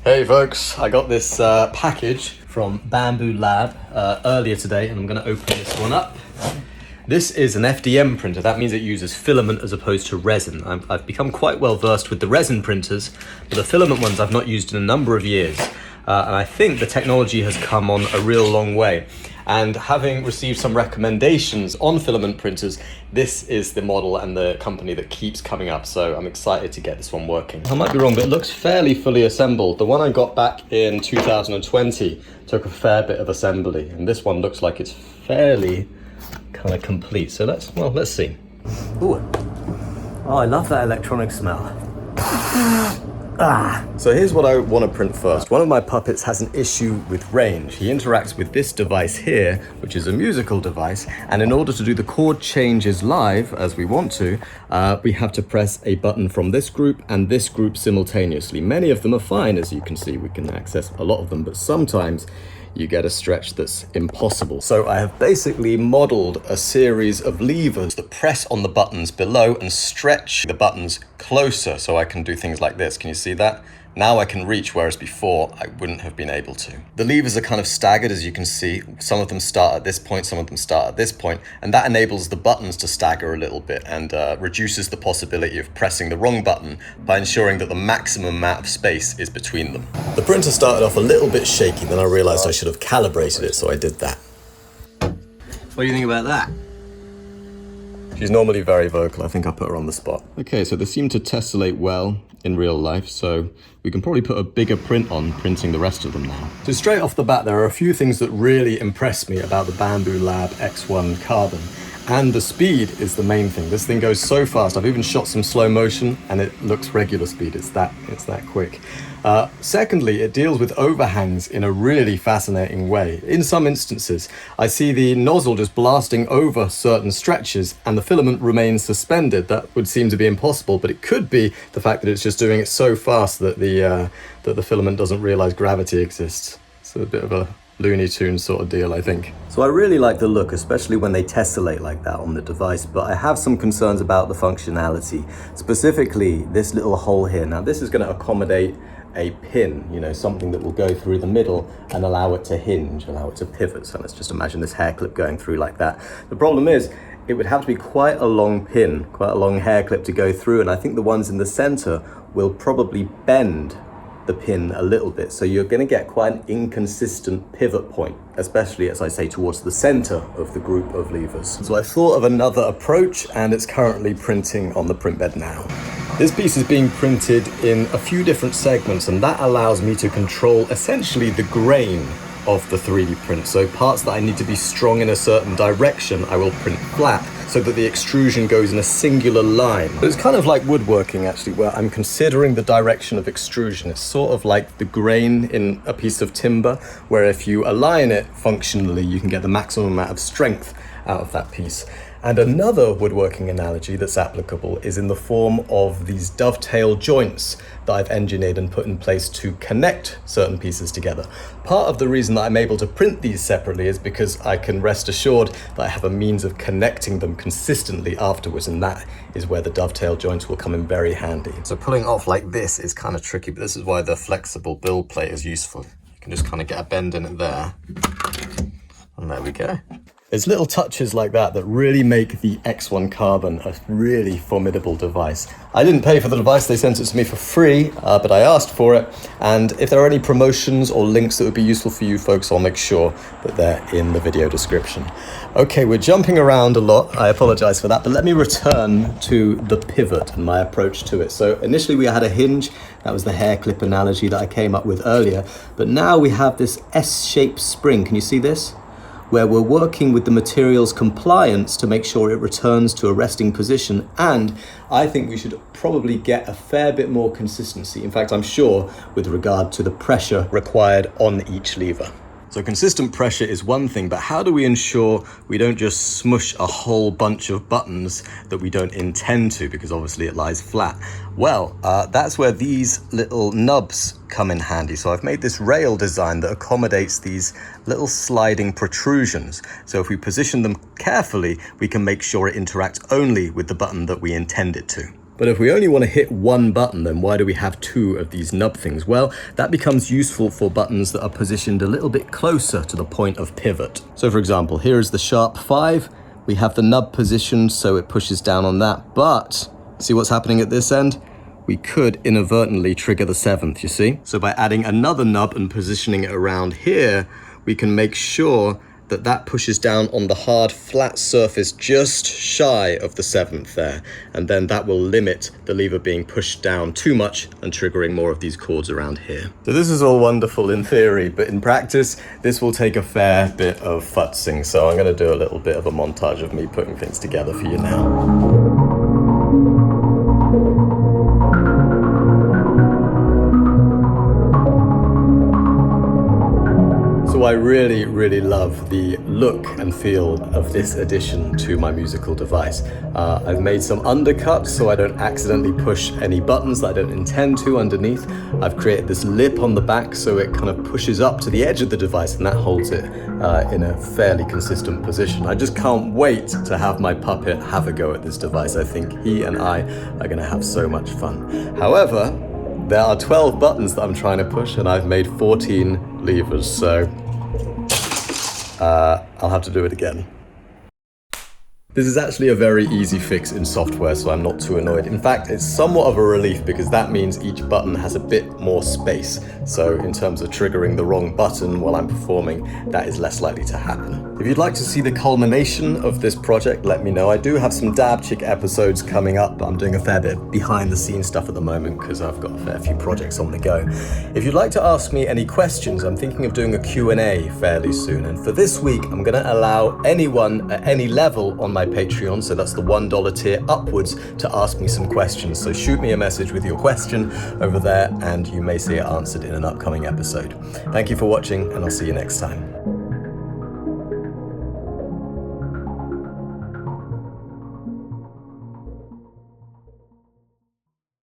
Hey folks, I got this package from Bamboo Lab earlier today, and I'm going to open this one up. This is an FDM printer. That means it uses filament as opposed to resin. I've become quite well versed with the resin printers, but the filament ones I've not used in a number of years. And I think the technology has come on a real long way. And having received some recommendations on filament printers, this is the model and the company that keeps coming up. So I'm excited to get this one working. I might be wrong, but it looks fairly fully assembled. The one I got back in 2020 took a fair bit of assembly, and this one looks like it's fairly kind of complete. So let's see. Ooh. Oh, I love that electronic smell. So here's what I want to print first. One of my puppets has an issue with range. He interacts with this device here, which is a musical device, and in order to do the chord changes live, as we want to, we have to press a button from this group and this group simultaneously. Many of them are fine, as you can see. We can access a lot of them, but sometimes you get a stretch that's impossible. So I have basically modeled a series of levers that press on the buttons below and stretch the buttons closer so I can do things like this. Can you see that? Now I can reach, whereas before I wouldn't have been able to. The levers are kind of staggered, as you can see. Some of them start at this point, some of them start at this point, and that enables the buttons to stagger a little bit and reduces the possibility of pressing the wrong button by ensuring that the maximum amount of space is between them. The printer started off a little bit shaky, then I realized I should have calibrated it, so I did that. What do you think about that? She's normally very vocal. I think I put her on the spot. Okay, so they seem to tessellate well in real life, so we can probably put a bigger print on printing the rest of them now. So straight off the bat, there are a few things that really impress me about the Bamboo Lab X1 Carbon. And the speed is the main thing. This thing goes so fast. I've even shot some slow motion and it looks regular speed. It's that quick. Secondly, it deals with overhangs in a really fascinating way. In some instances, I see the nozzle just blasting over certain stretches and the filament remains suspended. That would seem to be impossible, but it could be the fact that it's just doing it so fast that the filament doesn't realize gravity exists. It's a bit of a Looney Tunes sort of deal, I think. So I really like the look, especially when they tessellate like that on the device, but I have some concerns about the functionality, specifically this little hole here. Now this is going to accommodate a pin, something that will go through the middle and allow it to hinge, allow it to pivot. So let's just imagine this hair clip going through like that. The problem is, it would have to be quite a long pin, quite a long hair clip to go through, and I think the ones in the center will probably bend the pin a little bit, so you're going to get quite an inconsistent pivot point, especially, as I say, towards the center of the group of levers. So I thought of another approach, and it's currently printing on the print bed now. This piece is being printed in a few different segments, and that allows me to control essentially the grain of the 3D print. So parts that I need to be strong in a certain direction, I will print flat, so that the extrusion goes in a singular line. But it's kind of like woodworking, actually, where I'm considering the direction of extrusion. It's sort of like the grain in a piece of timber, where if you align it functionally, you can get the maximum amount of strength out of that piece. And another woodworking analogy that's applicable is in the form of these dovetail joints that I've engineered and put in place to connect certain pieces together. Part of the reason that I'm able to print these separately is because I can rest assured that I have a means of connecting them consistently afterwards, and that is where the dovetail joints will come in very handy. So pulling off like this is kind of tricky, but this is why the flexible build plate is useful. You can just kind of get a bend in it there, and there we go. It's little touches like that that really make the X1 Carbon a really formidable device. I didn't pay for the device, they sent it to me for free, but I asked for it. And if there are any promotions or links that would be useful for you folks, I'll make sure that they're in the video description. Okay, we're jumping around a lot, I apologize for that, but let me return to the pivot and my approach to it. So initially we had a hinge, that was the hair clip analogy that I came up with earlier, but now we have this S-shaped spring. Can you see this? Where we're working with the material's compliance to make sure it returns to a resting position, and I think we should probably get a fair bit more consistency. In fact, I'm sure with regard to the pressure required on each lever. So consistent pressure is one thing, but how do we ensure we don't just smush a whole bunch of buttons that we don't intend to, because obviously it lies flat? Well, that's where these little nubs come in handy. So I've made this rail design that accommodates these little sliding protrusions. So if we position them carefully, we can make sure it interacts only with the button that we intend it to. But if we only want to hit one button, then why do we have two of these nub things? Well, that becomes useful for buttons that are positioned a little bit closer to the point of pivot. So for example, here is the sharp 5. We have the nub positioned so it pushes down on that, but see what's happening at this end? We could inadvertently trigger the 7th, you see? So by adding another nub and positioning it around here, we can make sure that that pushes down on the hard flat surface just shy of the 7th there, and then that will limit the lever being pushed down too much and triggering more of these chords around here. So this is all wonderful in theory, but in practice this will take a fair bit of futzing, so I'm going to do a little bit of a montage of me putting things together for you now. So I really love the look and feel of this addition to my musical device. I've made some undercuts so I don't accidentally push any buttons that I don't intend to underneath. I've created this lip on the back so it kind of pushes up to the edge of the device and that holds it in a fairly consistent position. I just can't wait to have my puppet have a go at this device. I think he and I are going to have so much fun. However, there are 12 buttons that I'm trying to push and I've made 14 levers, so I'll have to do it again. This is actually a very easy fix in software, so I'm not too annoyed. In fact, it's somewhat of a relief because that means each button has a bit more space. So in terms of triggering the wrong button while I'm performing, that is less likely to happen. If you'd like to see the culmination of this project, let me know. I do have some Dab Chick episodes coming up. I'm doing a fair bit of behind the scenes stuff at the moment because I've got a fair few projects on the go. If you'd like to ask me any questions, I'm thinking of doing a Q&A fairly soon. And for this week, I'm going to allow anyone at any level on my Patreon, so that's the $1 tier upwards, to ask me some questions. So shoot me a message with your question over there and you may see it answered in an upcoming episode. Thank you for watching and I'll see you next time.